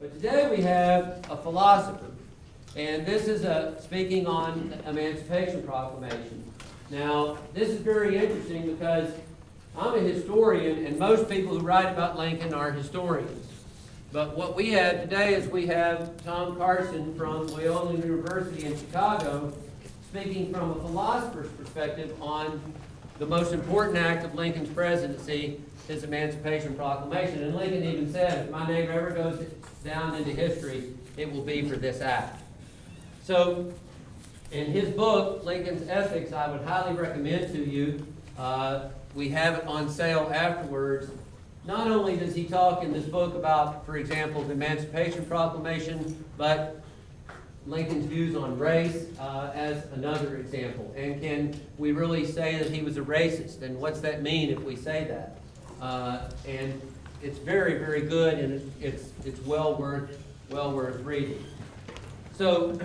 But today we have a philosopher, and this is speaking on the Emancipation Proclamation. Now, this is very interesting because I'm a historian, and most people who write about Lincoln are historians. But what we have today is we have Tom Carson from Loyola University in Chicago speaking from a philosopher's perspective on the most important act of Lincoln's presidency, his Emancipation Proclamation. And Lincoln even said, if my name ever goes down into history, it will be for this act. So, in his book, Lincoln's Ethics, I would highly recommend to you. We have it on sale afterwards. Not only does he talk in this book about, for example, the Emancipation Proclamation, but Lincoln's views on race as another example. And can we really say that he was a racist? And what's that mean if we say that? And it's very, very good, and it's well worth reading. So,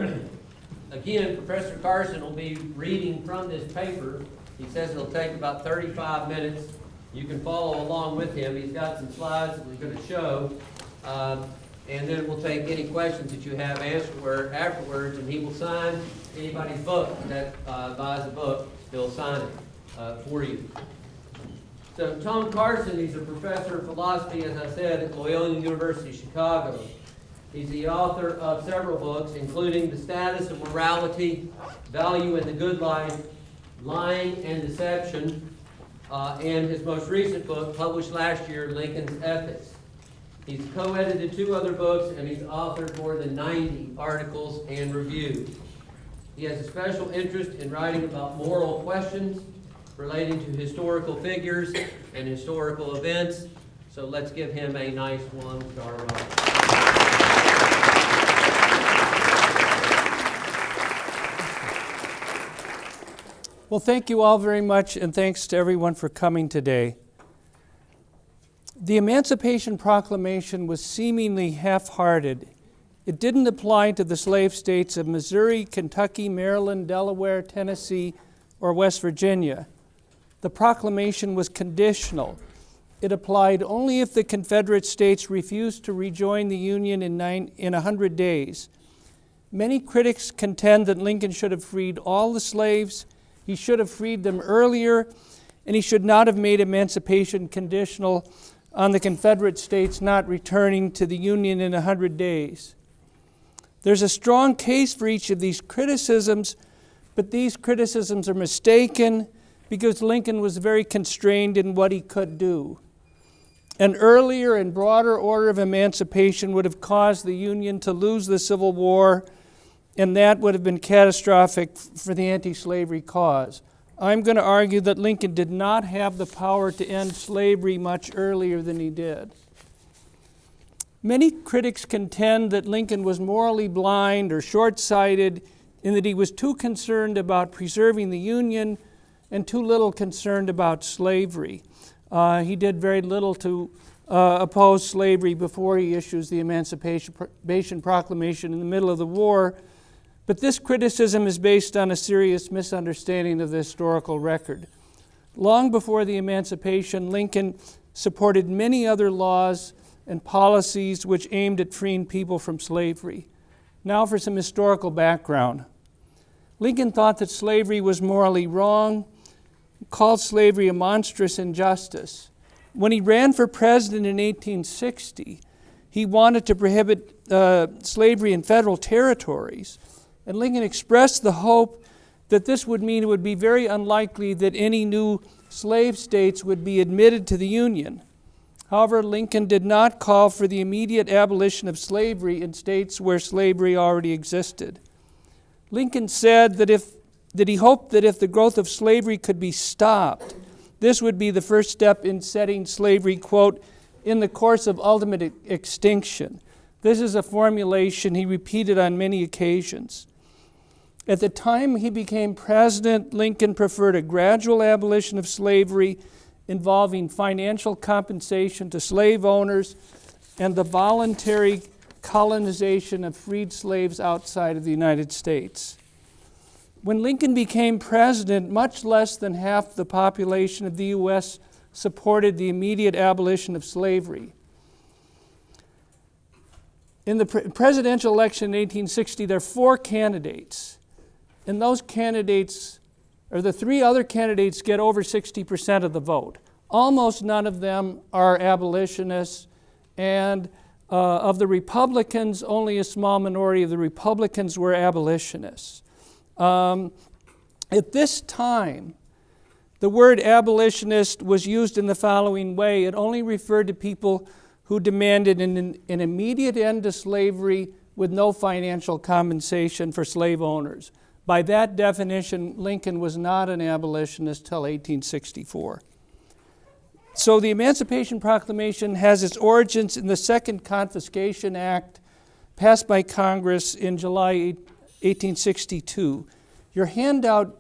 again, Professor Carson will be reading from this paper. He says it'll take about 35 minutes. You can follow along with him. He's got some slides that we're going to show. And then we'll take any questions that you have afterwards, and he will sign anybody's book that buys a book. He'll sign it for you. So Tom Carson, he's a professor of philosophy, as I said, at Loyola University, Chicago. He's the author of several books, including The Status of Morality, Value in the Good Life, Lying and Deception, and his most recent book, published last year, Lincoln's Ethics. He's co-edited 2 other books, and he's authored more than 90 articles and reviews. He has a special interest in writing about moral questions relating to historical figures and historical events. So let's give him a nice one-star welcome. Well, thank you all very much, and thanks to everyone for coming today. The Emancipation Proclamation was seemingly half-hearted. It didn't apply to the slave states of Missouri, Kentucky, Maryland, Delaware, Tennessee, or West Virginia. The proclamation was conditional. It applied only if the Confederate States refused to rejoin the Union in 100 days. Many critics contend that Lincoln should have freed all the slaves, he should have freed them earlier, and he should not have made emancipation conditional on the Confederate States not returning to the Union in 100 days. There's a strong case for each of these criticisms, but these criticisms are mistaken because Lincoln was very constrained in what he could do. An earlier and broader order of emancipation would have caused the Union to lose the Civil War, and that would have been catastrophic for the anti-slavery cause. I'm going to argue that Lincoln did not have the power to end slavery much earlier than he did. Many critics contend that Lincoln was morally blind or short-sighted in that he was too concerned about preserving the Union and too little concerned about slavery. He did very little to oppose slavery before he issues the Emancipation Proclamation in the middle of the war. But this criticism is based on a serious misunderstanding of the historical record. Long before the Emancipation, Lincoln supported many other laws and policies which aimed at freeing people from slavery. Now for some historical background. Lincoln thought that slavery was morally wrong, called slavery a monstrous injustice. When he ran for president in 1860, he wanted to prohibit slavery in federal territories. And Lincoln expressed the hope that this would mean it would be very unlikely that any new slave states would be admitted to the Union. However, Lincoln did not call for the immediate abolition of slavery in states where slavery already existed. Lincoln said that he hoped that if the growth of slavery could be stopped, this would be the first step in setting slavery, quote, in the course of ultimate extinction. This is a formulation he repeated on many occasions. At the time he became president, Lincoln preferred a gradual abolition of slavery involving financial compensation to slave owners and the voluntary colonization of freed slaves outside of the United States. When Lincoln became president, much less than half the population of the U.S. supported the immediate abolition of slavery. In the presidential election in 1860, there are 4 candidates. And those candidates, or the 3 other candidates, get over 60% of the vote. Almost none of them are abolitionists, and of the Republicans, only a small minority of the Republicans were abolitionists. At this time, the word abolitionist was used in the following way. It only referred to people who demanded an immediate end to slavery with no financial compensation for slave owners. By that definition, Lincoln was not an abolitionist till 1864. So the Emancipation Proclamation has its origins in the Second Confiscation Act passed by Congress in July 1862. Your handout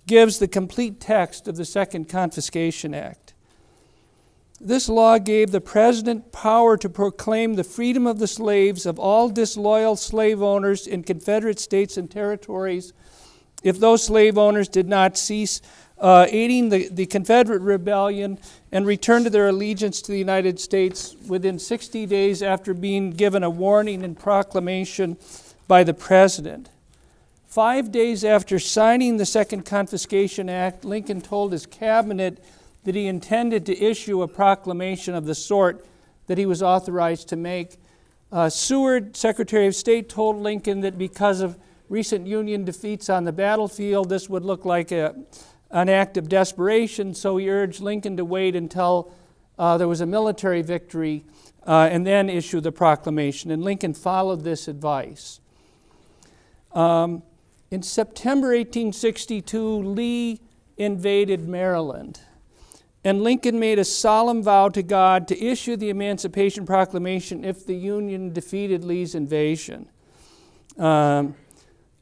gives the complete text of the Second Confiscation Act. This law gave the President power to proclaim the freedom of the slaves of all disloyal slave owners in Confederate states and territories if those slave owners did not cease aiding the Confederate rebellion and return to their allegiance to the United States within 60 days after being given a warning and proclamation by the President. 5 days after signing the Second Confiscation Act, Lincoln told his cabinet that he intended to issue a proclamation of the sort that he was authorized to make. Seward, Secretary of State, told Lincoln that because of recent Union defeats on the battlefield, this would look like an act of desperation, so he urged Lincoln to wait until there was a military victory and then issue the proclamation, and Lincoln followed this advice. In September 1862, Lee invaded Maryland, and Lincoln made a solemn vow to God to issue the Emancipation Proclamation if the Union defeated Lee's invasion.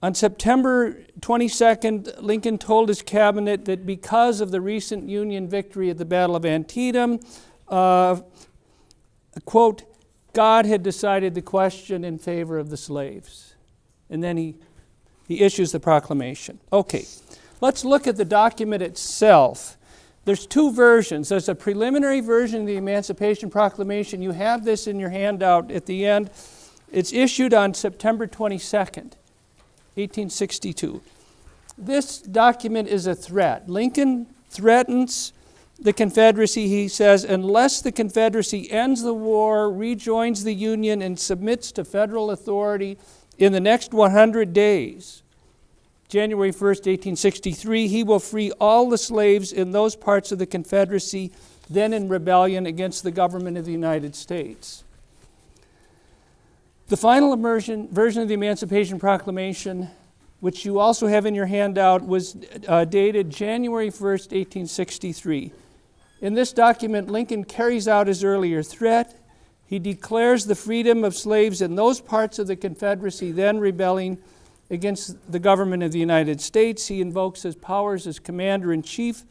On September 22nd, Lincoln told his cabinet that because of the recent Union victory at the Battle of Antietam, quote, God had decided the question in favor of the slaves. And then he issues the proclamation. Okay, let's look at the document itself. There's 2 versions. There's a preliminary version of the Emancipation Proclamation. You have this in your handout at the end. It's issued on September 22nd. 1862. This document is a threat. Lincoln threatens the Confederacy, he says, unless the Confederacy ends the war, rejoins the Union, and submits to federal authority in the next 100 days, January 1st, 1863, he will free all the slaves in those parts of the Confederacy then in rebellion against the government of the United States. The final version of the Emancipation Proclamation, which you also have in your handout, was dated January 1st, 1863. In this document, Lincoln carries out his earlier threat. He declares the freedom of slaves in those parts of the Confederacy then rebelling against the government of the United States. He invokes his powers as Commander-in-Chief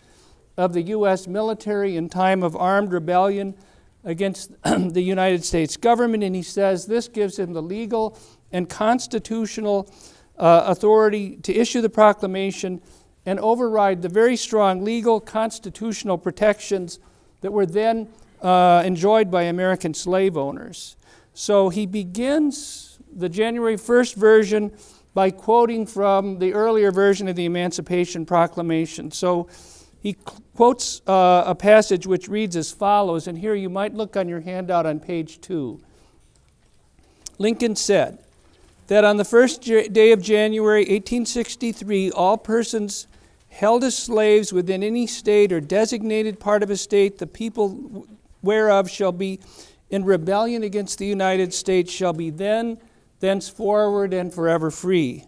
of the U.S. military in time of armed rebellion against the United States government, and he says this gives him the legal and constitutional authority to issue the proclamation and override the very strong legal constitutional protections that were then enjoyed by American slave owners. So he begins the January 1st version by quoting from the earlier version of the Emancipation Proclamation. So he quotes a passage which reads as follows, and here you might look on your handout on page 2. Lincoln said that on the first day of January 1863, all persons held as slaves within any state or designated part of a state, the people whereof shall be in rebellion against the United States, shall be thenceforward and forever free.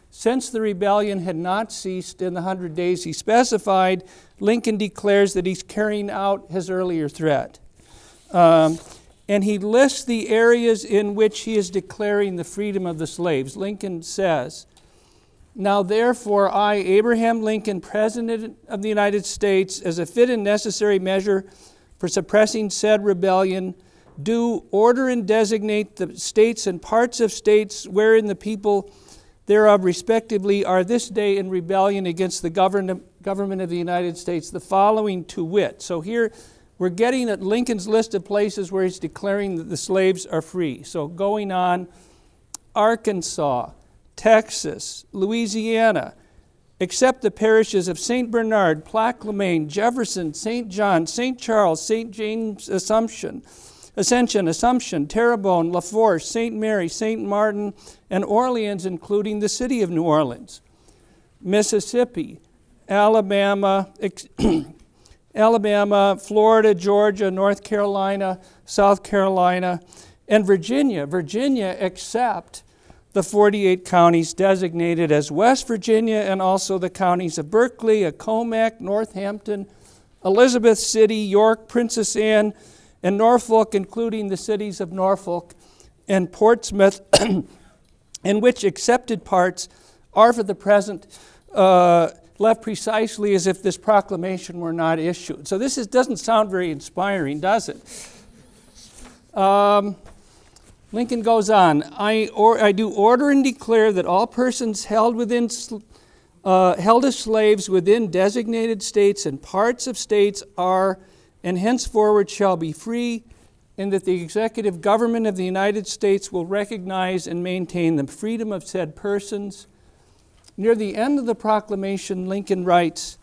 Since the rebellion had not ceased in the 100 days he specified, Lincoln declares that he's carrying out his earlier threat. And he lists the areas in which he is declaring the freedom of the slaves. Lincoln says, "Now therefore I, Abraham Lincoln, President of the United States, as a fit and necessary measure for suppressing said rebellion, do order and designate the states and parts of states wherein the people thereof respectively are this day in rebellion against the government of the United States, the following to wit." So here we're getting at Lincoln's list of places where he's declaring that the slaves are free. So going on, Arkansas, Texas, Louisiana, except the parishes of St. Bernard, Plaquemine, Jefferson, St. John, St. Charles, St. James Assumption, Terrebonne, Lafourche, St. Mary, St. Martin, and Orleans, including the city of New Orleans. Mississippi, Alabama, Florida, Georgia, North Carolina, South Carolina, and Virginia. Virginia, except the 48 counties designated as West Virginia, and also the counties of Berkeley, Accomack, Northampton, Elizabeth City, York, Princess Anne, and Norfolk, including the cities of Norfolk and Portsmouth, in which accepted parts are for the present left precisely as if this proclamation were not issued. So this doesn't sound very inspiring, does it? Lincoln goes on, I do order and declare that all persons held as slaves within designated states and parts of states are and henceforward shall be free, and that the executive government of the United States will recognize and maintain the freedom of said persons. Near the end of the proclamation, Lincoln writes,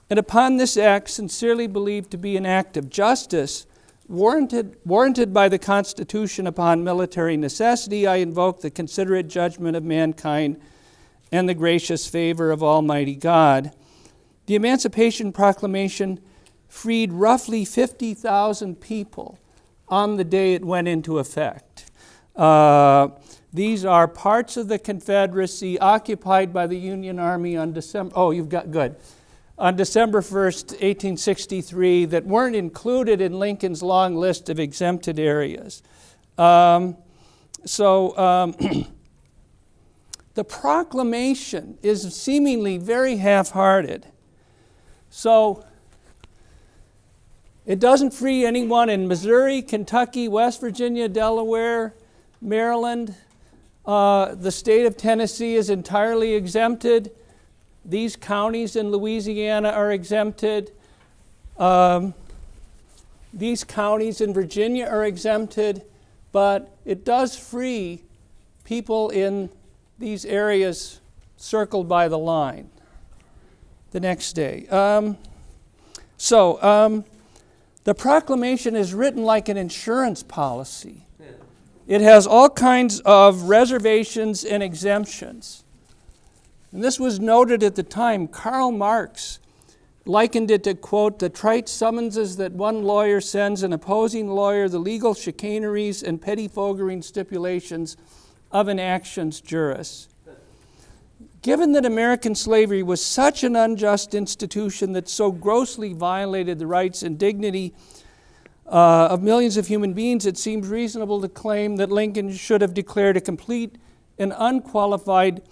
and upon this act, sincerely believed to be an act of justice, warranted by the Constitution upon military necessity, I invoke the considerate judgment of mankind and the gracious favor of Almighty God. The Emancipation Proclamation freed roughly 50,000 people on the day it went into effect. These are parts of the Confederacy occupied by the Union Army on December 1st, 1863, that weren't included in Lincoln's long list of exempted areas. The proclamation is seemingly very half-hearted. So it doesn't free anyone in Missouri, Kentucky, West Virginia, Delaware, Maryland. The state of Tennessee is entirely exempted. These counties in Louisiana are exempted. These counties in Virginia are exempted, but it does free people in these areas circled by the line the next day. The proclamation is written like an insurance policy. It has all kinds of reservations and exemptions. And this was noted at the time. Karl Marx likened it to, quote, the trite summonses that one lawyer sends an opposing lawyer, the legal chicaneries and pettifoggering stipulations of an action's juris. Given that American slavery was such an unjust institution that so grossly violated the rights and dignity of millions of human beings, it seems reasonable to claim that Lincoln should have declared a complete and unqualified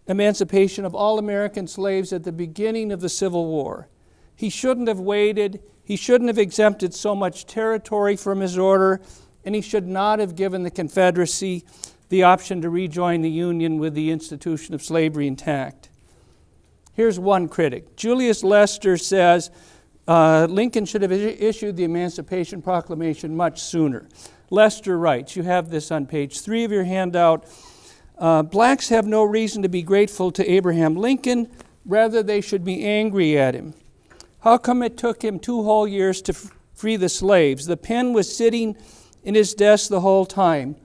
emancipation of all American slaves at the beginning of the Civil War. He shouldn't have waited. He shouldn't have exempted so much territory from his order, and he should not have given the Confederacy the option to rejoin the Union with the institution of slavery intact. Here's one critic. Julius Lester says, Lincoln should have issued the Emancipation Proclamation much sooner. Lester writes, you have this on page 3 of your handout, blacks have no reason to be grateful to Abraham Lincoln, rather they should be angry at him. How come it took him 2 whole years to free the slaves? The pen was sitting in his desk the whole time.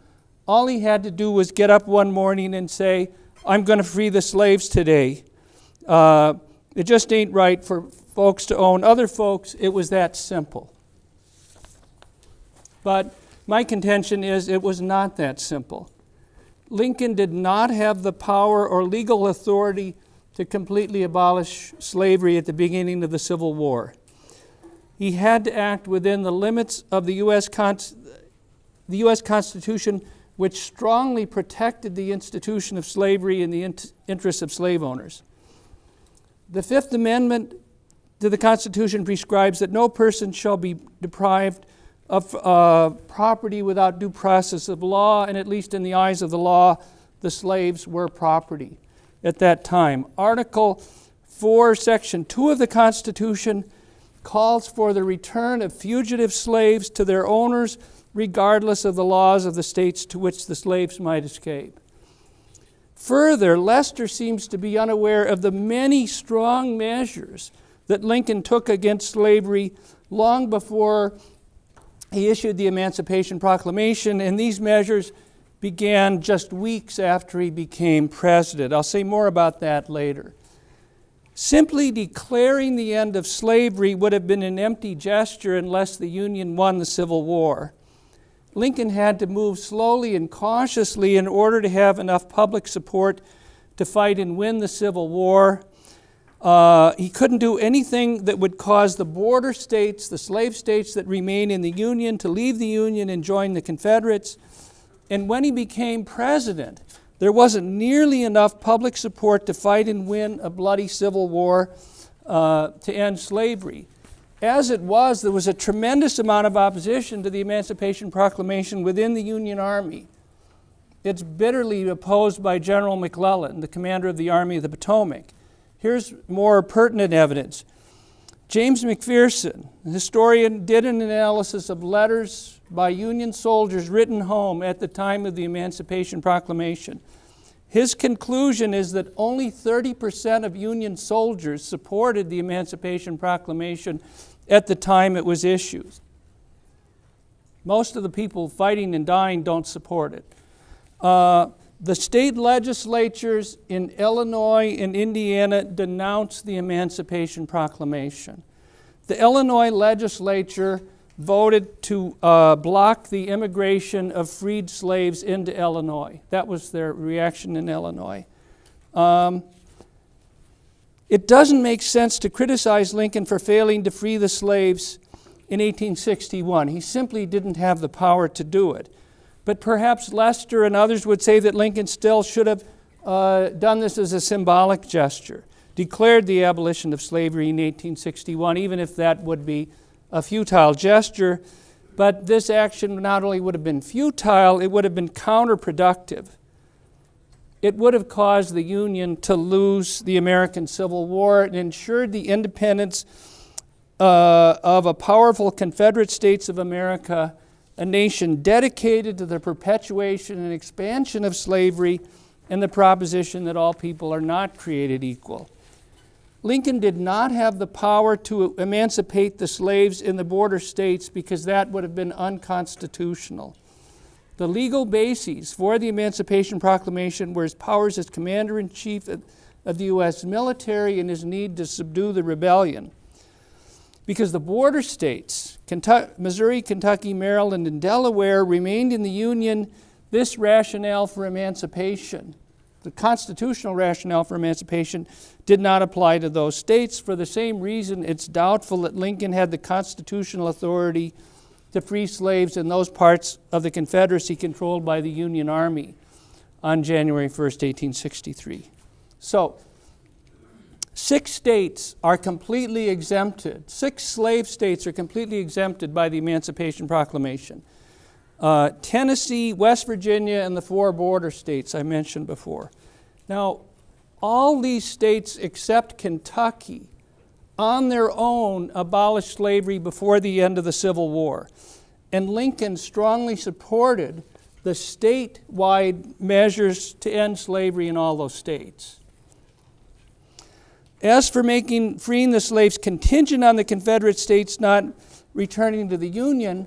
All he had to do was get up one morning and say, I'm going to free the slaves today. It just ain't right for folks to own other folks. It was that simple. But my contention is it was not that simple. Lincoln did not have the power or legal authority to completely abolish slavery at the beginning of the Civil War. He had to act within the limits of the U.S. Constitution, which strongly protected the institution of slavery in the interests of slave owners. The Fifth Amendment to the Constitution prescribes that no person shall be deprived of property without due process of law, and at least in the eyes of the law, the slaves were property at that time. Article 4, Section 2 of the Constitution calls for the return of fugitive slaves to their owners, regardless of the laws of the states to which the slaves might escape. Further, Lester seems to be unaware of the many strong measures that Lincoln took against slavery long before he issued the Emancipation Proclamation, and these measures began just weeks after he became president. I'll say more about that later. Simply declaring the end of slavery would have been an empty gesture unless the Union won the Civil War. Lincoln had to move slowly and cautiously in order to have enough public support to fight and win the Civil War. He couldn't do anything that would cause the border states, the slave states that remain in the Union, to leave the Union and join the Confederates. And when he became president, there wasn't nearly enough public support to fight and win a bloody Civil War to end slavery. As it was, there was a tremendous amount of opposition to the Emancipation Proclamation within the Union Army. It's bitterly opposed by General McClellan, the commander of the Army of the Potomac. Here's more pertinent evidence. James McPherson, the historian, did an analysis of letters by Union soldiers written home at the time of the Emancipation Proclamation. His conclusion is that only 30% of Union soldiers supported the Emancipation Proclamation at the time it was issued. Most of the people fighting and dying don't support it. The state legislatures in Illinois and Indiana denounced the Emancipation Proclamation. The Illinois legislature voted to block the immigration of freed slaves into Illinois. That was their reaction in Illinois. It doesn't make sense to criticize Lincoln for failing to free the slaves in 1861. He simply didn't have the power to do it. But perhaps Lester and others would say that Lincoln still should have done this as a symbolic gesture, declared the abolition of slavery in 1861, even if that would be a futile gesture. But this action not only would have been futile, it would have been counterproductive. It would have caused the Union to lose the American Civil War and ensured the independence of a powerful Confederate States of America, a nation dedicated to the perpetuation and expansion of slavery and the proposition that all people are not created equal. Lincoln did not have the power to emancipate the slaves in the border states because that would have been unconstitutional. The legal bases for the Emancipation Proclamation were his powers as Commander-in-Chief of the U.S. military and his need to subdue the rebellion. Because the border states, Missouri, Kentucky, Maryland, and Delaware, remained in the Union, this rationale for emancipation, the constitutional rationale for emancipation, did not apply to those states. For the same reason, it's doubtful that Lincoln had the constitutional authority to free slaves in those parts of the Confederacy controlled by the Union Army on January 1st, 1863. So, 6 states are completely exempted. 6 slave states are completely exempted by the Emancipation Proclamation. Tennessee, West Virginia, and the 4 border states I mentioned before. Now, all these states except Kentucky on their own abolished slavery before the end of the Civil War. And Lincoln strongly supported the statewide measures to end slavery in all those states. As for freeing the slaves contingent on the Confederate States not returning to the Union,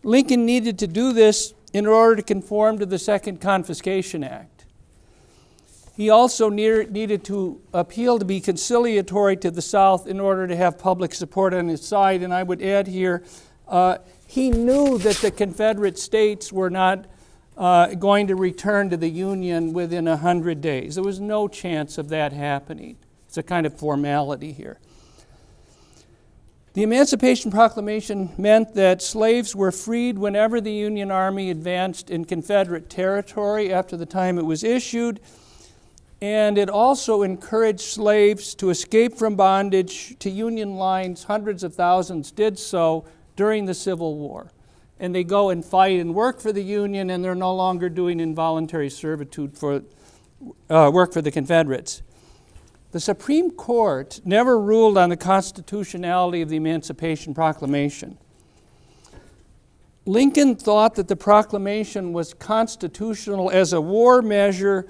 Lincoln needed to do this in order to conform to the Second Confiscation Act. He also needed to appeal to be conciliatory to the South in order to have public support on his side. And I would add here, he knew that the Confederate States were not going to return to the Union within 100 days. There was no chance of that happening. It's a kind of formality here. The Emancipation Proclamation meant that slaves were freed whenever the Union Army advanced in Confederate territory after the time it was issued, and it also encouraged slaves to escape from bondage to Union lines. Hundreds of thousands did so during the Civil War. And they go and fight and work for the Union, and they're no longer doing involuntary servitude for work for the Confederates. The Supreme Court never ruled on the constitutionality of the Emancipation Proclamation. Lincoln thought that the proclamation was constitutional as a war measure,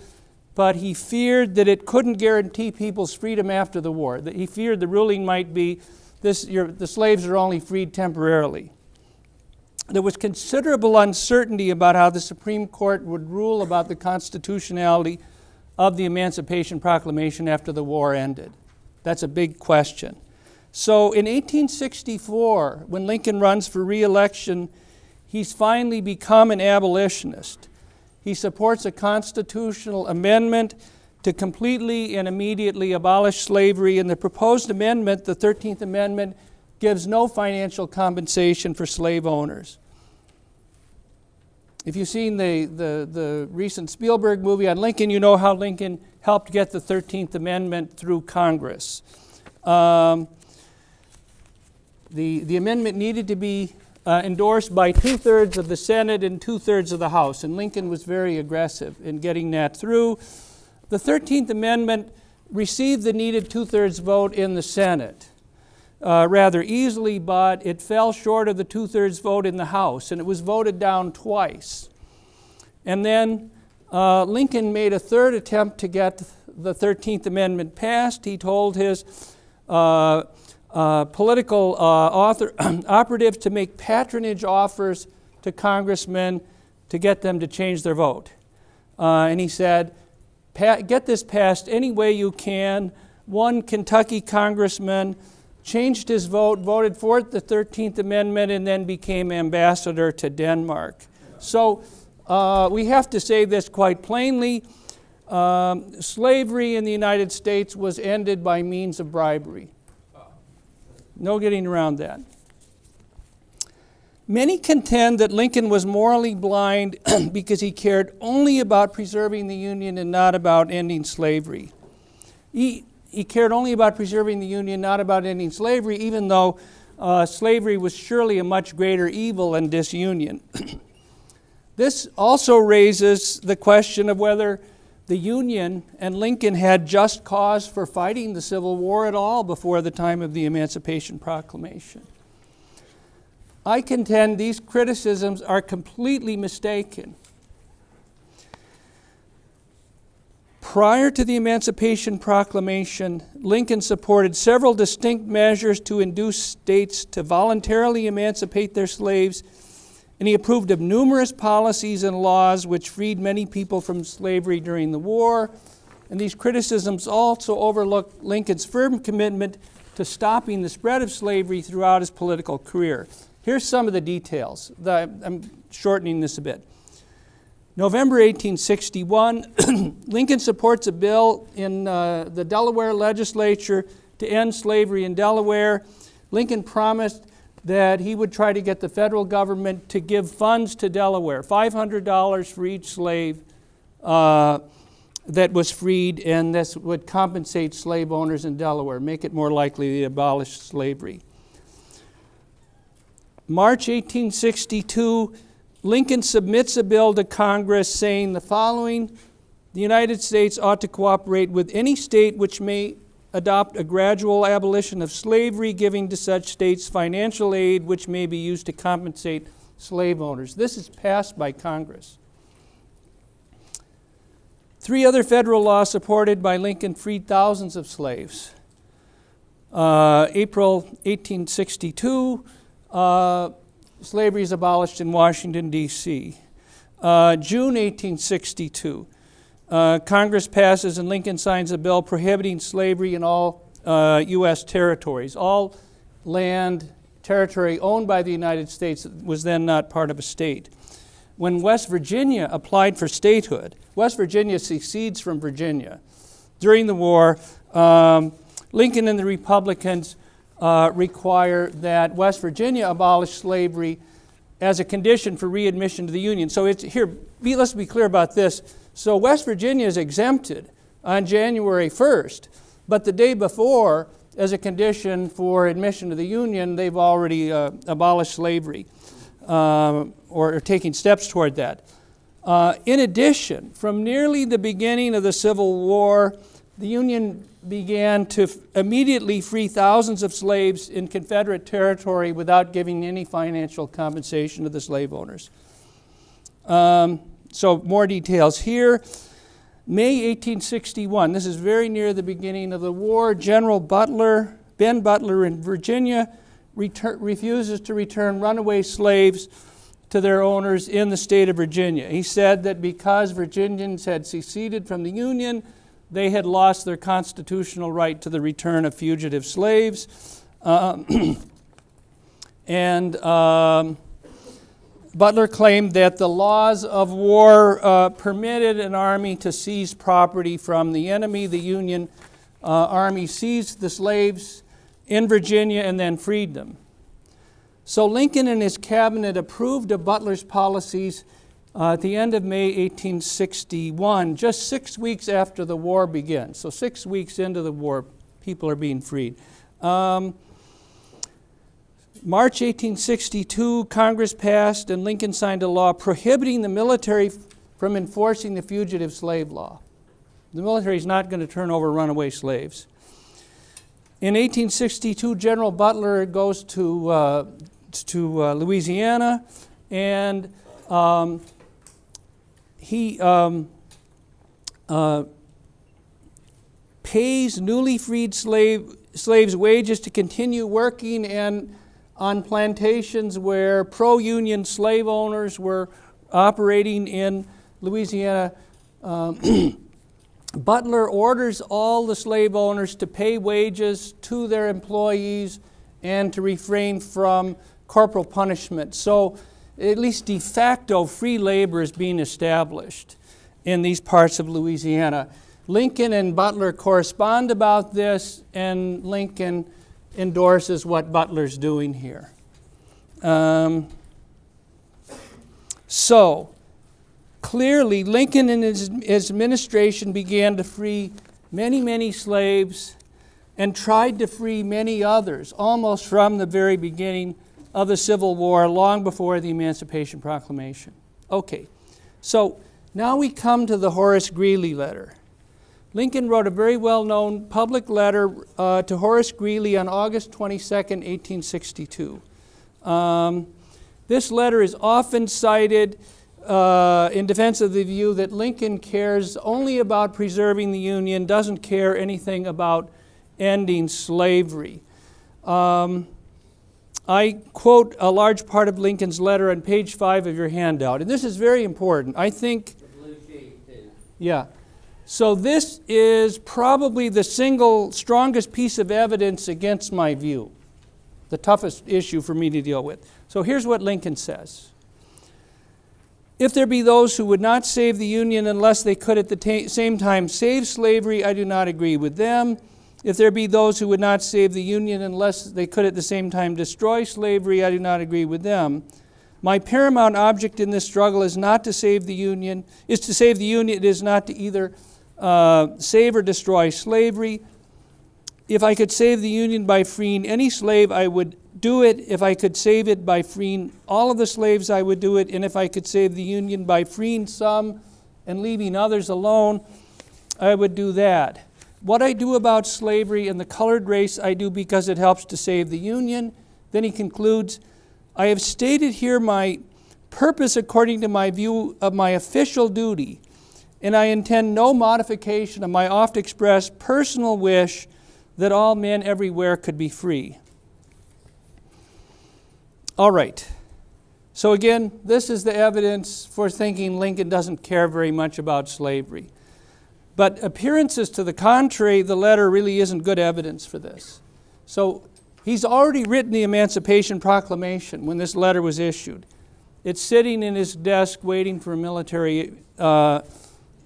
but he feared that it couldn't guarantee people's freedom after the war. That he feared the ruling might be, the slaves are only freed temporarily. There was considerable uncertainty about how the Supreme Court would rule about the constitutionality of the Emancipation Proclamation after the war ended. That's a big question. So in 1864, when Lincoln runs for re-election, he's finally become an abolitionist. He supports a constitutional amendment to completely and immediately abolish slavery, and the proposed amendment, the 13th Amendment, gives no financial compensation for slave owners. If you've seen the recent Spielberg movie on Lincoln, you know how Lincoln helped get the 13th Amendment through Congress. The amendment needed to be endorsed by 2/3 of the Senate and 2/3 of the House, and Lincoln was very aggressive in getting that through. The 13th Amendment received the needed 2/3 vote in the Senate rather easily, but it fell short of the 2/3 vote in the House, and it was voted down twice. And then Lincoln made a third attempt to get the 13th Amendment passed. He told his political operatives to make patronage offers to congressmen to get them to change their vote. And he said, get this passed any way you can. One Kentucky congressman changed his vote, voted for the 13th Amendment, and then became ambassador to Denmark. So we have to say this quite plainly. Slavery in the United States was ended by means of bribery. No getting around that. Many contend that Lincoln was morally blind because he cared only about preserving the Union and not about ending slavery. He cared only about preserving the Union, not about ending slavery, even though slavery was surely a much greater evil than disunion. This also raises the question of whether the Union and Lincoln had just cause for fighting the Civil War at all before the time of the Emancipation Proclamation. I contend these criticisms are completely mistaken. Prior to the Emancipation Proclamation, Lincoln supported several distinct measures to induce states to voluntarily emancipate their slaves, and he approved of numerous policies and laws which freed many people from slavery during the war. And these criticisms also overlook Lincoln's firm commitment to stopping the spread of slavery throughout his political career. Here's some of the details. I'm shortening this a bit. November 1861, Lincoln supports a bill in the Delaware legislature to end slavery in Delaware. Lincoln promised that he would try to get the federal government to give funds to Delaware, $500 for each slave that was freed, and this would compensate slave owners in Delaware, make it more likely to abolish slavery. March 1862, Lincoln submits a bill to Congress saying the following: the United States ought to cooperate with any state which may adopt a gradual abolition of slavery, giving to such states financial aid which may be used to compensate slave owners. This is passed by Congress. 3 other federal laws supported by Lincoln freed thousands of slaves. April 1862, slavery is abolished in Washington, D.C. June 1862, Congress passes and Lincoln signs a bill prohibiting slavery in all U.S. territories. All land, territory owned by the United States was then not part of a state. When West Virginia applied for statehood, West Virginia secedes from Virginia. During the war, Lincoln and the Republicans require that West Virginia abolish slavery as a condition for readmission to the Union. So let's be clear about this. So West Virginia is exempted on January 1st, but the day before, as a condition for admission to the Union, they've already abolished slavery or are taking steps toward that. In addition, from nearly the beginning of the Civil War, the Union began to immediately free thousands of slaves in Confederate territory without giving any financial compensation to the slave owners. So more details here. May 1861, this is very near the beginning of the war, General Ben Butler in Virginia refuses to return runaway slaves to their owners in the state of Virginia. He said that because Virginians had seceded from the Union, they had lost their constitutional right to the return of fugitive slaves. Butler claimed that the laws of war permitted an army to seize property from the enemy. The Union Army seized the slaves in Virginia and then freed them. So Lincoln and his cabinet approved of Butler's policies at the end of May 1861, just 6 weeks after the war began. So 6 weeks into the war, people are being freed. March 1862, Congress passed and Lincoln signed a law prohibiting the military from enforcing the fugitive slave law. The military is not going to turn over runaway slaves. In 1862, General Butler goes to Louisiana, and he pays newly freed slaves wages to continue working and on plantations where pro-union slave owners were operating in Louisiana. Butler orders all the slave owners to pay wages to their employees and to refrain from corporal punishment. So at least de facto free labor is being established in these parts of Louisiana. Lincoln and Butler correspond about this, and Lincoln endorses what Butler's doing here. So clearly, Lincoln and his administration began to free many, many slaves and tried to free many others, almost from the very beginning of the Civil War, long before the Emancipation Proclamation. Okay, so now we come to the Horace Greeley letter. Lincoln wrote a very well-known public letter to Horace Greeley on August 22nd, 1862. This letter is often cited in defense of the view that Lincoln cares only about preserving the Union, doesn't care anything about ending slavery. I quote a large part of Lincoln's letter on page 5 of your handout, and this is very important. I think, yeah. So this is probably the single strongest piece of evidence against my view, the toughest issue for me to deal with. So here's what Lincoln says. If there be those who would not save the Union unless they could at the same time save slavery, I do not agree with them. If there be those who would not save the Union unless they could at the same time destroy slavery, I do not agree with them. My paramount object in this struggle is not to save the Union, is to save the Union. It is not to either save or destroy slavery. If I could save the Union by freeing any slave, I would do it. If I could save it by freeing all of the slaves, I would do it. And if I could save the Union by freeing some and leaving others alone, I would do that. What I do about slavery and the colored race, I do because it helps to save the Union. Then he concludes, I have stated here my purpose according to my view of my official duty, and I intend no modification of my oft-expressed personal wish that all men everywhere could be free. All right. So again, this is the evidence for thinking Lincoln doesn't care very much about slavery. But appearances to the contrary, the letter really isn't good evidence for this. So he's already written the Emancipation Proclamation when this letter was issued. It's sitting in his desk waiting for a military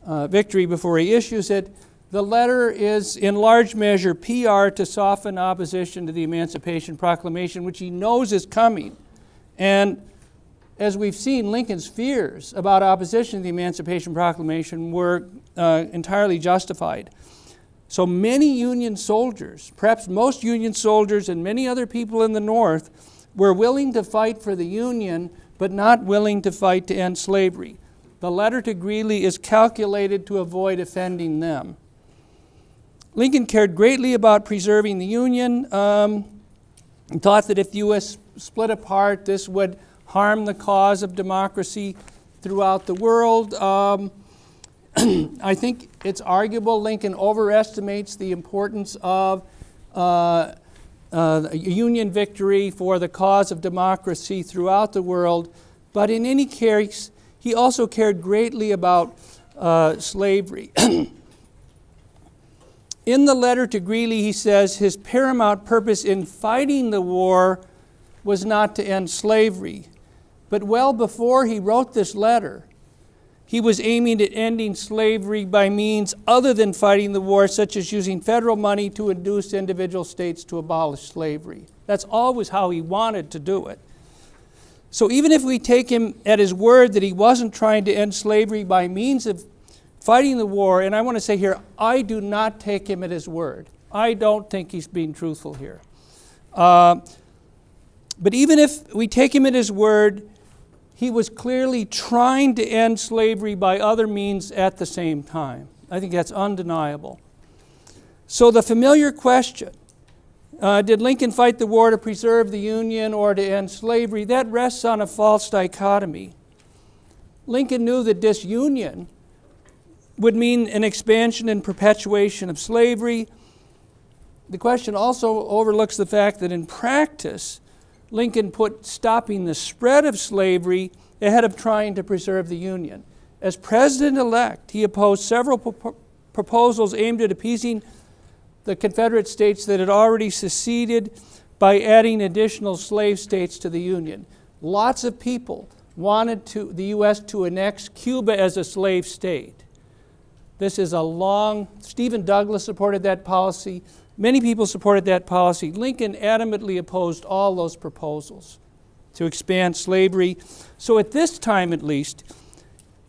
victory before he issues it. The letter is in large measure PR to soften opposition to the Emancipation Proclamation, which he knows is coming. And as we've seen, Lincoln's fears about opposition to the Emancipation Proclamation were entirely justified. So many Union soldiers, perhaps most Union soldiers and many other people in the North, were willing to fight for the Union, but not willing to fight to end slavery. The letter to Greeley is calculated to avoid offending them. Lincoln cared greatly about preserving the Union, and thought that if the U.S. split apart, this would harm the cause of democracy throughout the world. I think it's arguable Lincoln overestimates the importance of a Union victory for the cause of democracy throughout the world, but in any case, he also cared greatly about slavery. In the letter to Greeley, he says his paramount purpose in fighting the war was not to end slavery. But well before he wrote this letter, he was aiming at ending slavery by means other than fighting the war, such as using federal money to induce individual states to abolish slavery. That's always how he wanted to do it. So even if we take him at his word that he wasn't trying to end slavery by means of fighting the war, and I want to say here, I do not take him at his word. I don't think he's being truthful here. But even if we take him at his word, he was clearly trying to end slavery by other means at the same time. I think that's undeniable. So the familiar question, did Lincoln fight the war to preserve the Union or to end slavery? That rests on a false dichotomy. Lincoln knew that disunion would mean an expansion and perpetuation of slavery. The question also overlooks the fact that in practice, Lincoln put stopping the spread of slavery ahead of trying to preserve the Union. As president-elect, he opposed several proposals aimed at appeasing the Confederate states that had already seceded by adding additional slave states to the Union. Lots of people wanted the U.S. to annex Cuba as a slave state. This is Stephen Douglas supported that policy. Many people supported that policy. Lincoln adamantly opposed all those proposals to expand slavery. So at this time, at least,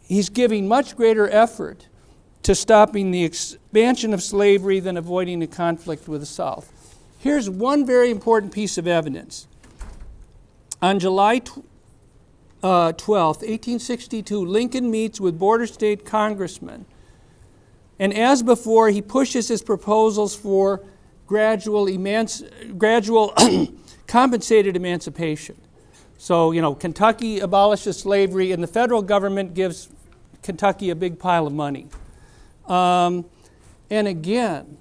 he's giving much greater effort to stopping the expansion of slavery than avoiding a conflict with the South. Here's one very important piece of evidence. On July 12, 1862, Lincoln meets with border state congressmen. And as before, he pushes his proposals for gradual compensated emancipation. So, Kentucky abolishes slavery, and the federal government gives Kentucky a big pile of money. And again,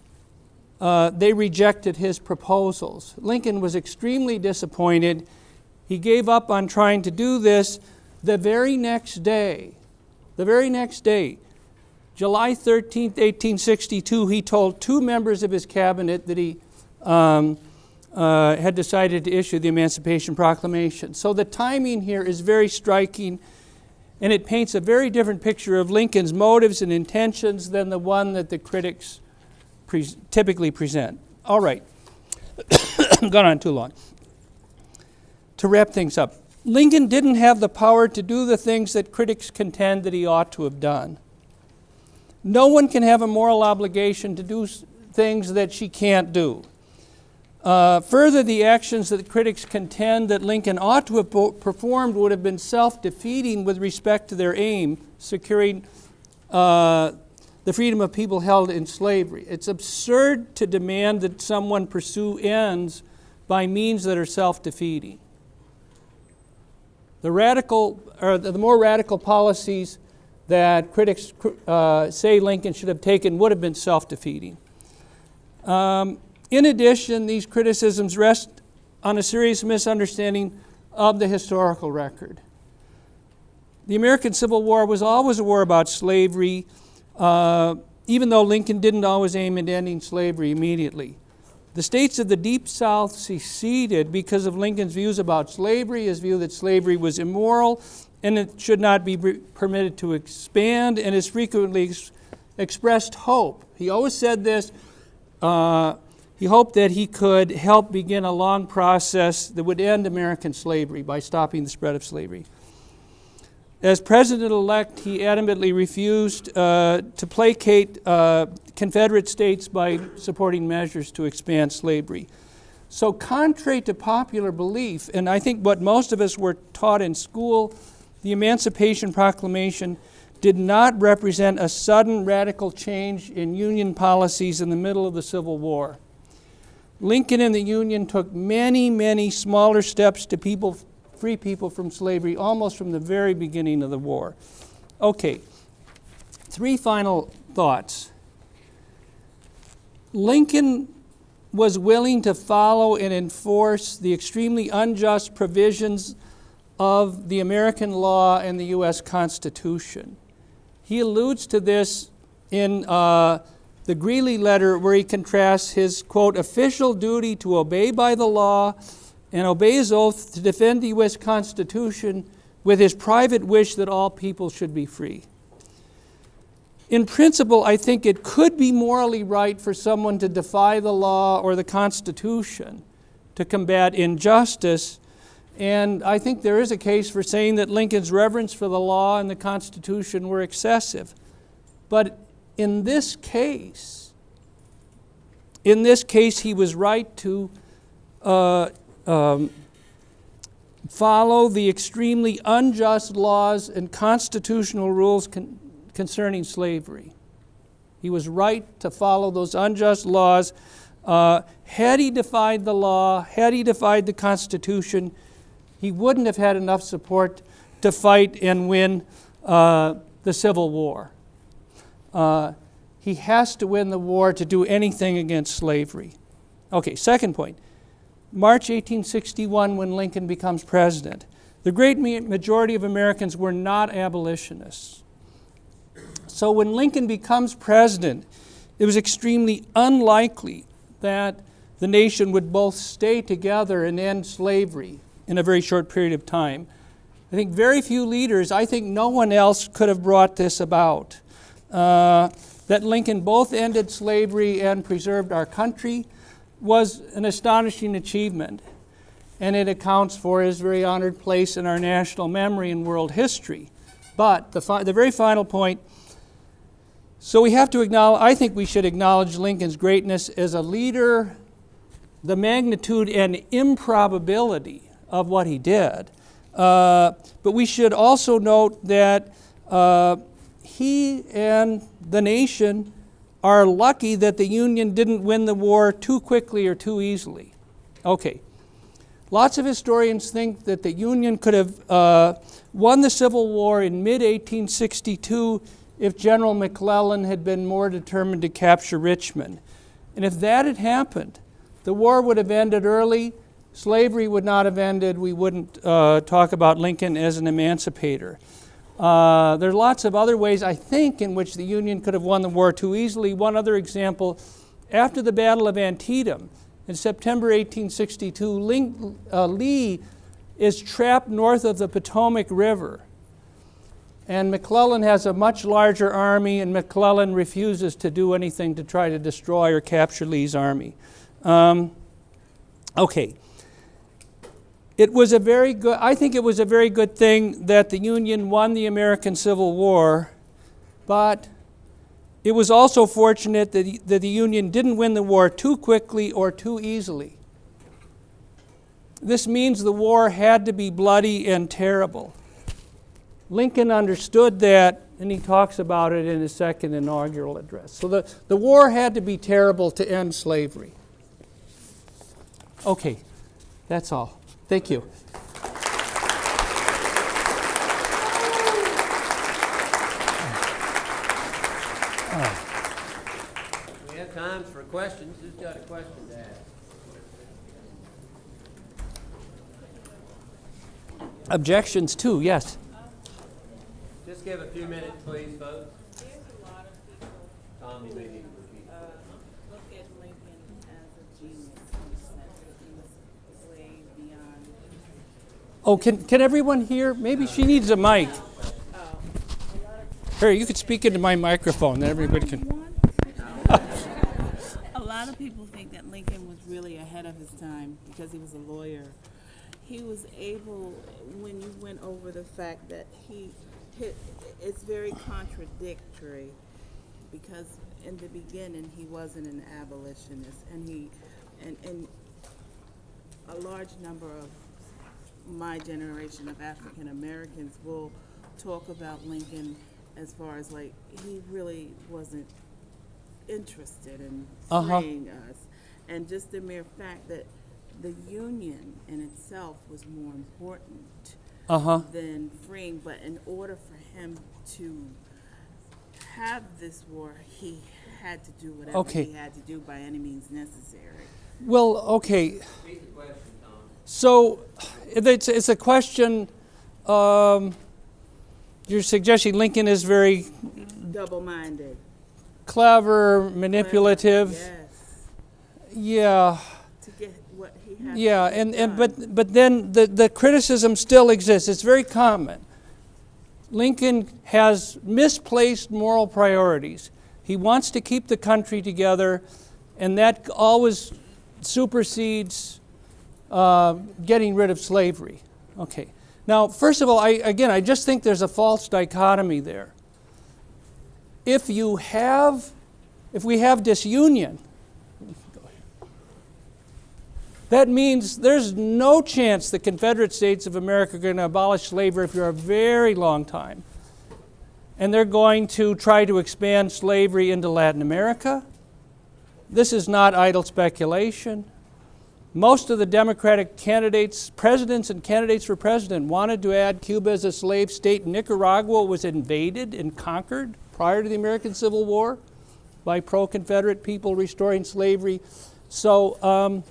they rejected his proposals. Lincoln was extremely disappointed. He gave up on trying to do this. The very next day, July 13, 1862, he told two members of his cabinet that he had decided to issue the Emancipation Proclamation. So the timing here is very striking, and it paints a very different picture of Lincoln's motives and intentions than the one that the critics typically present. All right, I've gone on too long. To wrap things up, Lincoln didn't have the power to do the things that critics contend that he ought to have done. No one can have a moral obligation to do things that she can't do. Further, the actions that critics contend that Lincoln ought to have performed would have been self-defeating with respect to their aim, securing the freedom of people held in slavery. It's absurd to demand that someone pursue ends by means that are self-defeating. The more radical policies that critics say Lincoln should have taken would have been self-defeating. In addition, these criticisms rest on a serious misunderstanding of the historical record. The American Civil War was always a war about slavery, even though Lincoln didn't always aim at ending slavery immediately. The states of the Deep South seceded because of Lincoln's views about slavery, his view that slavery was immoral and it should not be permitted to expand, and his frequently expressed hope. He always said this, he hoped that he could help begin a long process that would end American slavery by stopping the spread of slavery. As president-elect, he adamantly refused to placate Confederate states by supporting measures to expand slavery. So contrary to popular belief, and I think what most of us were taught in school, the Emancipation Proclamation did not represent a sudden radical change in Union policies in the middle of the Civil War. Lincoln and the Union took many, many smaller steps to free people from slavery almost from the very beginning of the war. Okay, 3 final thoughts. Lincoln was willing to follow and enforce the extremely unjust provisions of the American law and the U.S. Constitution. He alludes to this in the Greeley letter, where he contrasts his, quote, official duty to obey by the law and obey his oath to defend the U.S. Constitution with his private wish that all people should be free. In principle, I think it could be morally right for someone to defy the law or the Constitution to combat injustice, and I think there is a case for saying that Lincoln's reverence for the law and the Constitution were excessive. But in this case, he was right to follow the extremely unjust laws and constitutional rules concerning slavery. He was right to follow those unjust laws. Had he defied the law, had he defied the Constitution, he wouldn't have had enough support to fight and win the Civil War. He has to win the war to do anything against slavery. Okay, second point. March 1861, when Lincoln becomes president, the great majority of Americans were not abolitionists. So when Lincoln becomes president, it was extremely unlikely that the nation would both stay together and end slavery in a very short period of time. I think very few leaders, I think no one else could have brought this about. That Lincoln both ended slavery and preserved our country was an astonishing achievement, and it accounts for his very honored place in our national memory and world history. But the very final point, so we have to acknowledge, I think we should acknowledge Lincoln's greatness as a leader, the magnitude and improbability of what he did. But we should also note that he and the nation are lucky that the Union didn't win the war too quickly or too easily. Okay. Lots of historians think that the Union could have won the Civil War in mid-1862 if General McClellan had been more determined to capture Richmond. And if that had happened, the war would have ended early, slavery would not have ended, we wouldn't talk about Lincoln as an emancipator. There are lots of other ways, I think, in which the Union could have won the war too easily. One other example, after the Battle of Antietam in September 1862, Lee is trapped north of the Potomac River. And McClellan has a much larger army, and McClellan refuses to do anything to try to destroy or capture Lee's army. Okay. I think it was a very good thing that the Union won the American Civil War, but it was also fortunate that the Union didn't win the war too quickly or too easily. This means the war had to be bloody and terrible. Lincoln understood that, and he talks about it in his second inaugural address. So the war had to be terrible to end slavery. Okay, that's all. Thank you. We have time for questions. Who's got a question to ask? Objections too, yes. Just give a few minutes, please, folks. There's a lot of people Tommy, maybe repeat. look at Lincoln as a genius in the sense that he was way beyond. Oh, can everyone hear? Maybe she needs a mic. Here, you could speak into my microphone, then everybody can. A lot of people think that Lincoln was really ahead of his time because he was a lawyer. He was able, when you went over the fact that it's very contradictory because in the beginning he wasn't an abolitionist, and a large number of my generation of African Americans will talk about Lincoln as far as like he really wasn't interested in Uh-huh. freeing us, and just the mere fact that the Union in itself was more important than freeing. But in order for him to have this war, he had to do whatever Okay. he had to do by any means necessary. Well, okay. Repeat the question, Tom. So it's a question. You're suggesting Lincoln is very Double-minded. clever, manipulative. Yes. Yeah. To get what he had. Yeah, to get done. but then the criticism still exists. It's very common. Lincoln has misplaced moral priorities. He wants to keep the country together, and that always supersedes getting rid of slavery. Okay. Now, first of all, I just think there's a false dichotomy there. If we have disunion, that means there's no chance the Confederate States of America are going to abolish slavery for a very long time. And they're going to try to expand slavery into Latin America. This is not idle speculation. Most of the Democratic candidates, presidents and candidates for president, wanted to add Cuba as a slave state. Nicaragua was invaded and conquered prior to the American Civil War by pro-Confederate people restoring slavery. So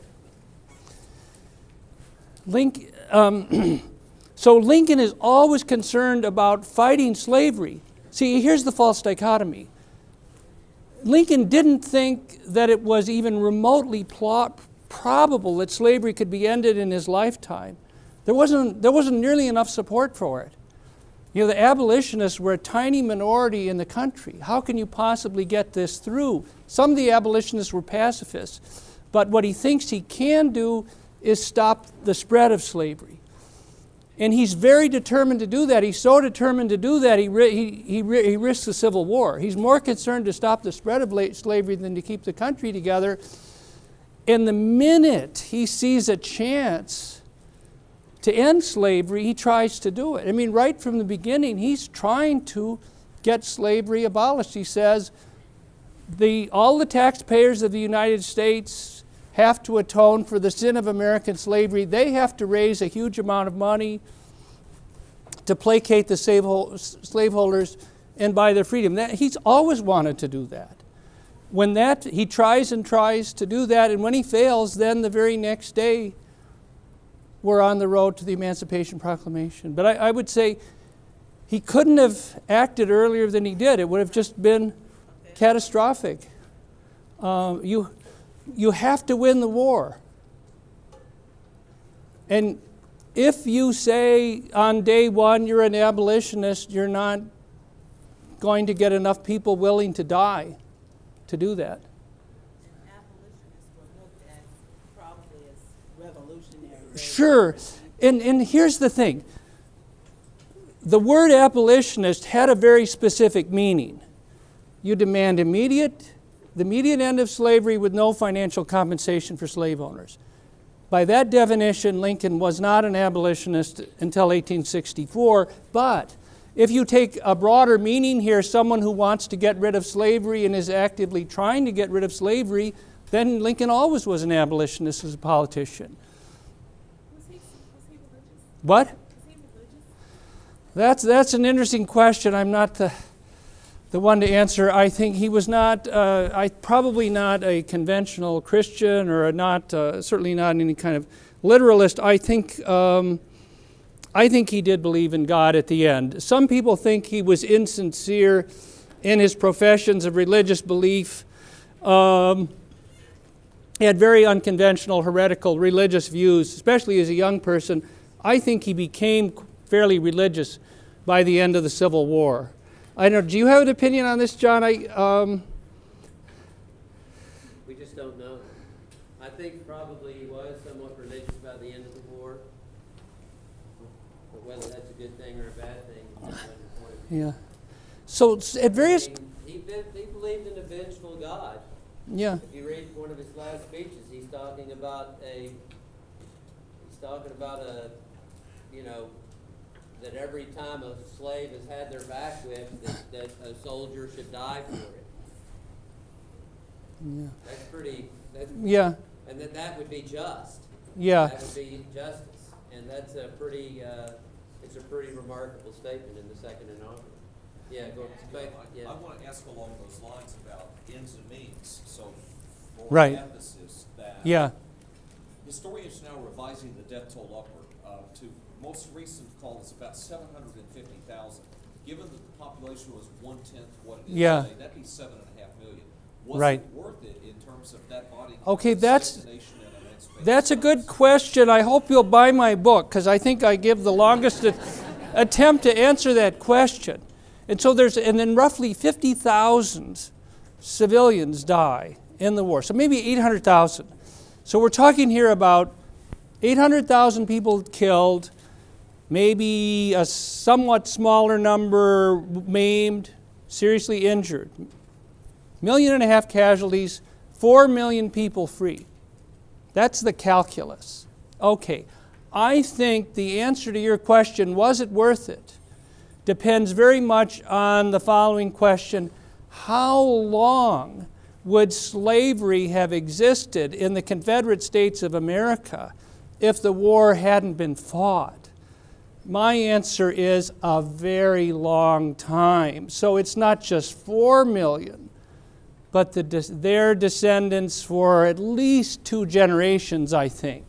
Lincoln is always concerned about fighting slavery. See, here's the false dichotomy. Lincoln didn't think that it was even remotely probable that slavery could be ended in his lifetime. There wasn't nearly enough support for it. You know, the abolitionists were a tiny minority in the country. How can you possibly get this through? Some of the abolitionists were pacifists, but what he thinks he can do is stop the spread of slavery. And he's very determined to do that. He's so determined to do that, he risks a civil war. He's more concerned to stop the spread of slavery than to keep the country together. And the minute he sees a chance to end slavery, he tries to do it. I mean, right from the beginning, he's trying to get slavery abolished. He says, all the taxpayers of the United States have to atone for the sin of American slavery. They have to raise a huge amount of money to placate the slaveholders and buy their freedom. He's always wanted to do that. He tries and tries to do that, and when he fails, then the very next day, we're on the road to the Emancipation Proclamation. But I would say he couldn't have acted earlier than he did. It would have just been catastrophic. You have to win the war. And if you say on day one you're an abolitionist, you're not going to get enough people willing to die to do that. And abolitionists were looked at probably as revolutionary. Sure. And here's the thing. The word abolitionist had a very specific meaning. You demand the immediate end of slavery with no financial compensation for slave owners. By that definition, Lincoln was not an abolitionist until 1864, but if you take a broader meaning here, someone who wants to get rid of slavery and is actively trying to get rid of slavery, then Lincoln always was an abolitionist as a politician. Was he religious? What? Was he religious? That's an interesting question. I'm not the one to answer. I think he was not, probably not a conventional Christian or certainly not any kind of literalist. I think he did believe in God at the end. Some people think he was insincere in his professions of religious belief. He had very unconventional, heretical religious views, especially as a young person. I think he became fairly religious by the end of the Civil War. I don't know, do you have an opinion on this, John? We just don't know. I think probably he was somewhat religious by the end of the war. But whether that's a good thing or a bad thing is another point. Yeah. So at various... He believed in a vengeful God. Yeah. If you read one of his last speeches, he's talking about a that every time a slave has had their back whipped, that a soldier should die for it. Yeah. That's pretty, Yeah. and that would be just. Yeah. That would be justice, and that's a pretty, it's a pretty remarkable statement in the second inaugural. Yeah, go, yeah. I want to ask along those lines about ends and means. So, for Right. emphasis that Yeah. historians now revising the death toll upward to most recent call is about 750,000. Given that the population was 1/10 what it is Yeah. today, that'd be 7.5 million. Was Right. it worth it in terms of that body? Okay, to that's- save the nation and emancipate That's a good ourselves? question. I hope you'll buy my book, because I think I give the longest attempt to answer that question. And so and then roughly 50,000 civilians die in the war. So maybe 800,000. So we're talking here about 800,000 people killed, maybe a somewhat smaller number maimed, seriously injured. 1.5 million casualties, 4 million people free. That's the calculus. Okay, I think the answer to your question, was it worth it, depends very much on the following question: how long would slavery have existed in the Confederate States of America if the war hadn't been fought? My answer is a very long time. So it's not just 4 million, but their descendants for at least 2 generations, I think.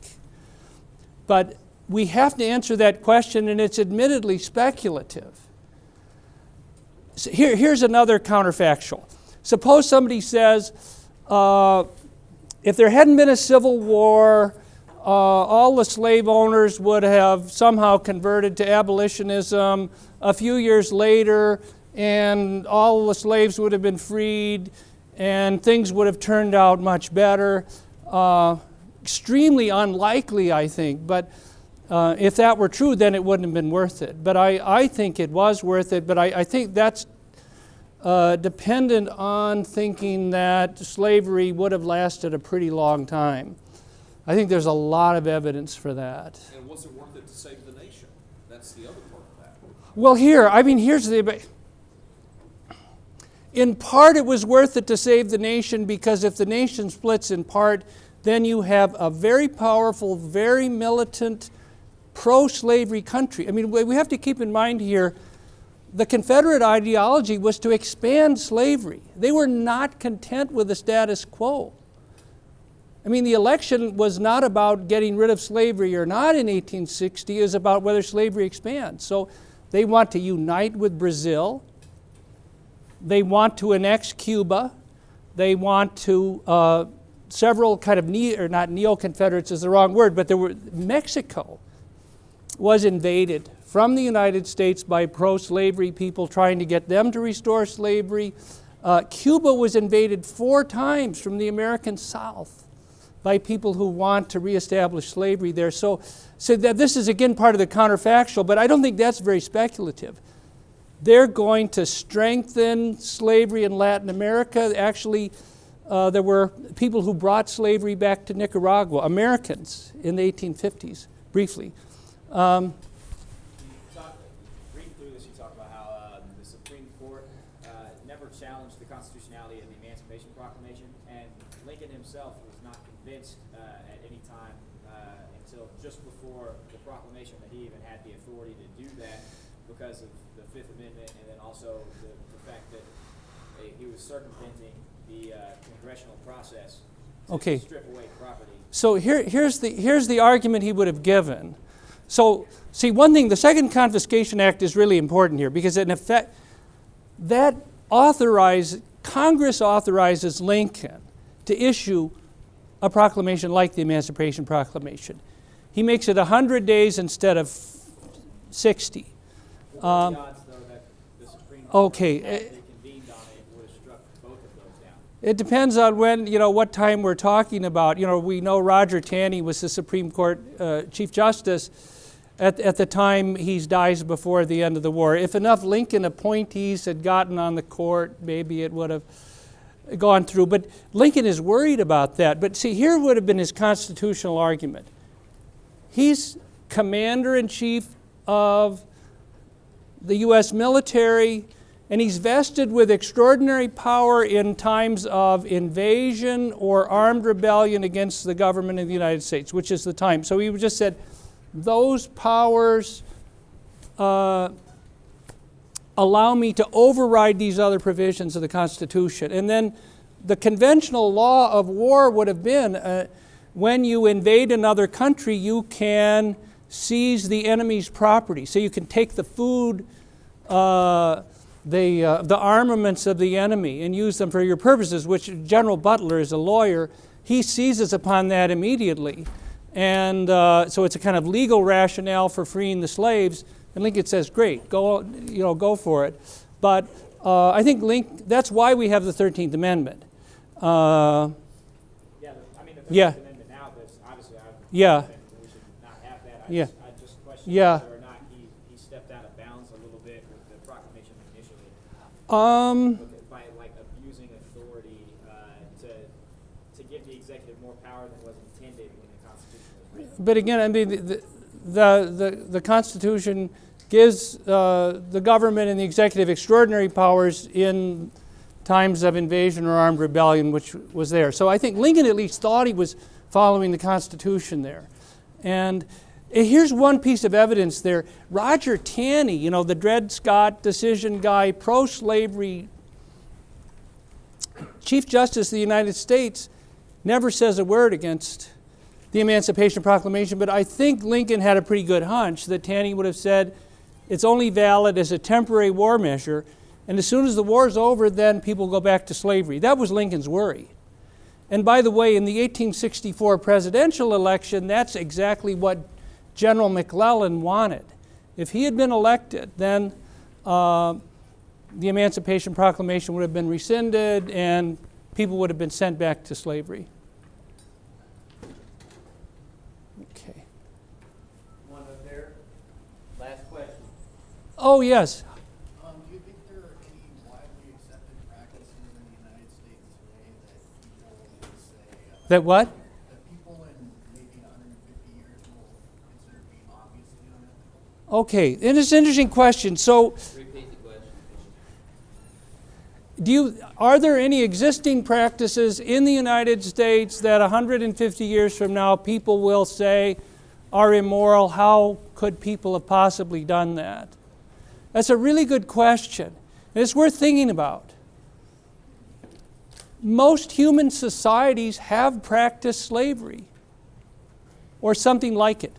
But we have to answer that question, and it's admittedly speculative. So here's another counterfactual. Suppose somebody says, if there hadn't been a civil war, all the slave owners would have somehow converted to abolitionism a few years later, and all the slaves would have been freed, and things would have turned out much better. Extremely unlikely, I think, but if that were true, then it wouldn't have been worth it. But I think it was worth it, but I think that's dependent on thinking that slavery would have lasted a pretty long time. I think there's a lot of evidence for that. And was it worth it to save the nation? That's the other part of that. Well, here's the... In part, it was worth it to save the nation, because if the nation splits in part, then you have a very powerful, very militant, pro-slavery country. I mean, we have to keep in mind here, the Confederate ideology was to expand slavery. They were not content with the status quo. I mean, the election was not about getting rid of slavery or not in 1860, it was about whether slavery expands. So they want to unite with Brazil. They want to annex Cuba. They want to, several kind of, not neo-Confederates is the wrong word, but Mexico was invaded from the United States by pro-slavery people trying to get them to restore slavery. Cuba was invaded 4 times from the American South by people who want to reestablish slavery there. So that this is again part of the counterfactual, but I don't think that's very speculative. They're going to strengthen slavery in Latin America. Actually, there were people who brought slavery back to Nicaragua, Americans, in the 1850s, briefly. Reading through this, you talk about how the Supreme Court never challenged the constitutionality of the Emancipation Proclamation, and Lincoln himself was not convinced at any time until just before the proclamation that he even had the authority to do that, because of the Fifth Amendment, and then also the fact that he was circumventing the congressional process to strip away property. So here's the argument he would have given. So, see, one thing, the Second Confiscation Act is really important here, because in effect, Congress authorizes Lincoln to issue a proclamation like the Emancipation Proclamation. He makes it 100 days instead of 60. What are the odds, though, that the Supreme Court, Okay. had they convened on it, would have struck both of those down? It depends on what time we're talking about. We know Roger Taney was the Supreme Court Chief Justice at the time he dies before the end of the war. If enough Lincoln appointees had gotten on the court, maybe it would have gone through. But Lincoln is worried about that. But see, here would have been his constitutional argument. He's commander-in-chief of the U.S. military, and he's vested with extraordinary power in times of invasion or armed rebellion against the government of the United States, which is the time. So he just said, those powers allow me to override these other provisions of the Constitution. And then the conventional law of war would have been when you invade another country, you can seize the enemy's property. So you can take the food, the armaments of the enemy and use them for your purposes, which General Butler is a lawyer. He seizes upon that immediately. And so it's a kind of legal rationale for freeing the slaves. And Lincoln says, great, go for it. But I think that's why we have the 13th Amendment. I mean, the 13th Amendment now, that's obviously, we should not have that. I just question whether or not he stepped out of bounds a little bit with the proclamation initially. By like abusing authority to give the executive more power than was intended when the Constitution was written. But again, I mean, the Constitution gives the government and the executive extraordinary powers in times of invasion or armed rebellion, which was there. So I think Lincoln at least thought he was following the Constitution there. And here's one piece of evidence there. Roger Taney, the Dred Scott decision guy, pro-slavery Chief Justice of the United States, never says a word against the Emancipation Proclamation, but I think Lincoln had a pretty good hunch that Taney would have said it's only valid as a temporary war measure, and as soon as the war's over, then people go back to slavery. That was Lincoln's worry. And by the way, in the 1864 presidential election, that's exactly what General McClellan wanted. If he had been elected, then the Emancipation Proclamation would have been rescinded and people would have been sent back to slavery. Okay. One up there. Last question. Oh, yes. Do you think there are any widely accepted practices in the United States today that people would say That what? that people in maybe 150 years will consider being obviously unethical? Okay, and it's an interesting question. So, Repeat the question. are there any existing practices in the United States that 150 years from now people will say are immoral? How could people have possibly done that? That's a really good question, and it's worth thinking about. Most human societies have practiced slavery or something like it.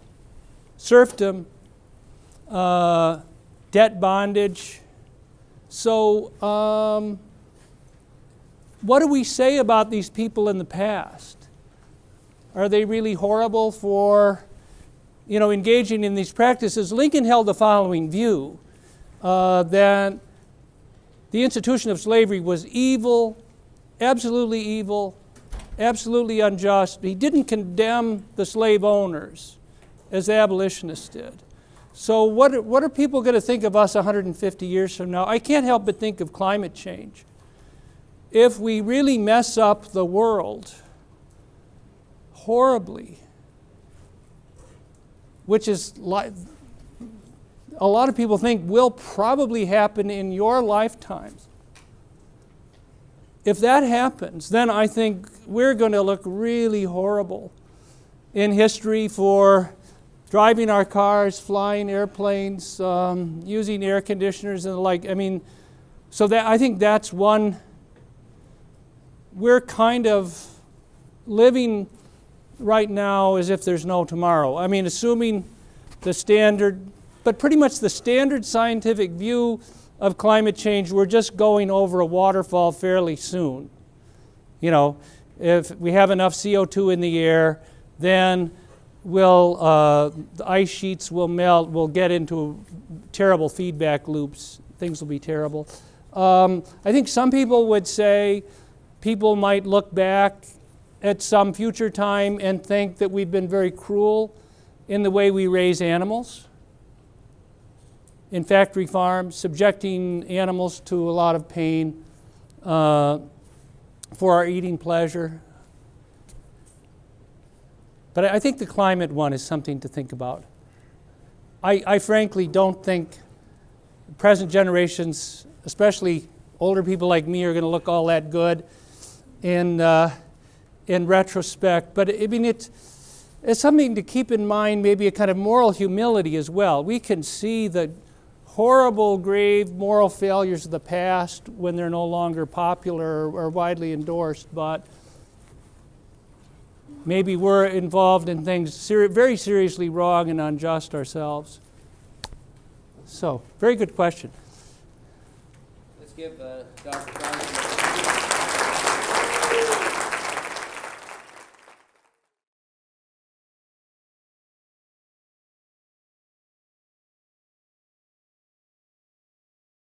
Serfdom, debt bondage. So what do we say about these people in the past? Are they really horrible for engaging in these practices? Lincoln held the following view, that the institution of slavery was evil, absolutely unjust. He didn't condemn the slave owners as the abolitionists did. So what are people going to think of us 150 years from now? I can't help but think of climate change. If we really mess up the world horribly, which is a lot of people think will probably happen in your lifetimes. If that happens, then I think we're going to look really horrible in history for driving our cars, flying airplanes, using air conditioners and the like. I mean, so that I think that's one. We're kind of living right now as if there's no tomorrow. I mean, assuming the standard, but pretty much the standard scientific view of climate change, we're just going over a waterfall fairly soon. If we have enough CO2 in the air, then the ice sheets will melt, we'll get into terrible feedback loops, things will be terrible. I think some people would say people might look back at some future time and think that we've been very cruel in the way we raise animals in factory farms, subjecting animals to a lot of pain for our eating pleasure. But I think the climate one is something to think about. I frankly don't think present generations, especially older people like me, are going to look all that good in retrospect. But I mean, it's something to keep in mind, maybe a kind of moral humility as well. We can see the horrible, grave moral failures of the past when they're no longer popular or widely endorsed, but maybe we're involved in things very seriously wrong and unjust ourselves. So, very good question. Let's give Dr. Carson.